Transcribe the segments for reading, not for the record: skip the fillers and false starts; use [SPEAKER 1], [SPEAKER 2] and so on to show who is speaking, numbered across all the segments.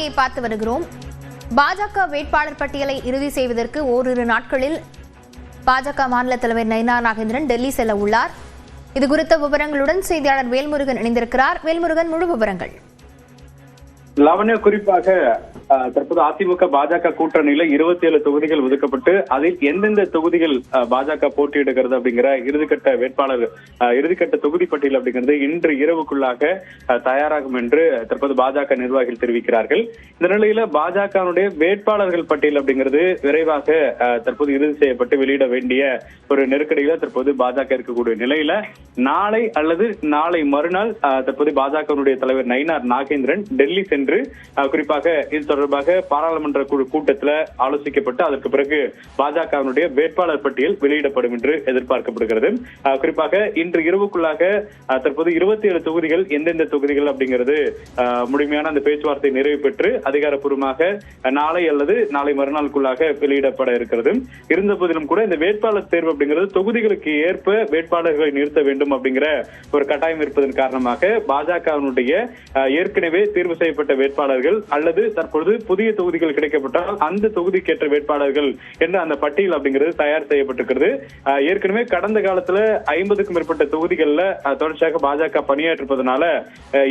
[SPEAKER 1] செய்தியை பார்த்து வருகிறோம். பாஜக வேட்பாளர் பட்டியலை இறுதி செய்வதற்கு ஓரிரு நாட்களில் பாஜக மாநில தலைவர் நயினார் நாகேந்திரன் டெல்லி செல்ல உள்ளார். இது குறித்த விவரங்களுடன் செய்தியாளர் வேல்முருகன் இணைந்திருக்கிறார். வேல்முருகன், முழு விவரங்கள்.
[SPEAKER 2] லாவண்யா, குறிப்பாக தற்போது அதிமுக பாஜக கூட்டணியில 27 தொகுதிகள் ஒதுக்கப்பட்டு அதில் எந்தெந்த தொகுதிகள் பாஜக போட்டியிடுகிறது அப்படிங்கிற இறுதிக்கட்ட தொகுதி பட்டியல் அப்படிங்கிறது இன்று இரவுக்குள்ளாக தயாராகும் என்று தற்போது பாஜக நிர்வாகிகள் தெரிவிக்கிறார்கள். இந்த நிலையில பாஜகவுடைய வேட்பாளர்கள் பட்டியல் அப்படிங்கிறது விரைவாக தற்போது இறுதி செய்யப்பட்டு வெளியிட வேண்டிய ஒரு நெருக்கடியில தற்போது பாஜக இருக்கக்கூடிய நிலையில நாளை அல்லது நாளை மறுநாள் தற்போது பாஜகவுடைய தலைவர் நயினார் நாகேந்திரன் டெல்லி சென்று குறிப்பாக இது தொடர்பாக பாராளுமன்ற குழு கூட்டத்தில் ஆலோசிக்கப்பட்டு அதற்கு பிறகு பாஜகவினுடைய வேட்பாளர் பட்டியல் வெளியிடப்படும் என்று எதிர்பார்க்கப்படுகிறது. குறிப்பாக இன்று இரவுக்குள்ளாக தற்போது 27 தொகுதிகள் எந்தெந்த தொகுதிகள் அப்படிங்கிறது முழுமையான அந்த பேச்சுவார்த்தை நிறைவு பெற்று அதிகாரப்பூர்வமாக நாளை அல்லது நாளை மறுநாளுக்குள்ளாக வெளியிடப்பட இருக்கிறது. இருந்த போதிலும் கூட இந்த வேட்பாளர் தேர்வு அப்படிங்கிறது தொகுதிகளுக்கு ஏற்ப வேட்பாளர்களை நிறுத்த வேண்டும் அப்படிங்கிற ஒரு கட்டாயம் இருப்பதன் காரணமாக பாஜகவினுடைய ஏற்கனவே தேர்வு செய்யப்பட்ட வேட்பாளர்கள் அல்லது தற்பொழுது புதிய தொகுதிகள் கிடைக்கப்பட்டால் அந்த தொகுதிக்கேற்ற வேட்பாளர்கள் என்ற அந்த பட்டியல் அப்படிங்கிறது தயார் செய்யப்பட்டிருக்கிறது. ஏற்கனவே கடந்த காலத்துல 50க்கும் மேற்பட்ட தொகுதிகளில் தொடர்ச்சியாக பாஜக பணியாற்றிருப்பதனால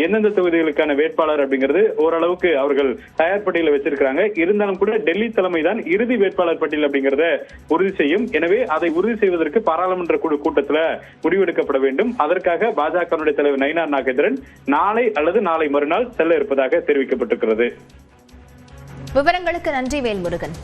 [SPEAKER 2] எந்தெந்த தொகுதிகளுக்கான வேட்பாளர் அப்படிங்கிறது ஓரளவுக்கு அவர்கள் தயார் பட்டியலை வச்சிருக்கிறாங்க. இருந்தாலும் கூட டெல்லி தலைமை தான் இறுதி வேட்பாளர் பட்டியல் அப்படிங்கிறத உறுதி செய்யும். எனவே அதை உறுதி செய்வதற்கு பாராளுமன்ற குழு கூட்டத்தில் முடிவெடுக்கப்பட வேண்டும். அதற்காக பாஜக தலைவர் நயினார் நாகேந்திரன் நாளை அல்லது நாளை மறுநாள் செல்ல இருப்பதாக தெரிவிக்கப்பட்டிருக்கிறது.
[SPEAKER 1] விவரங்களுக்கு நன்றி வேல்முருகன்.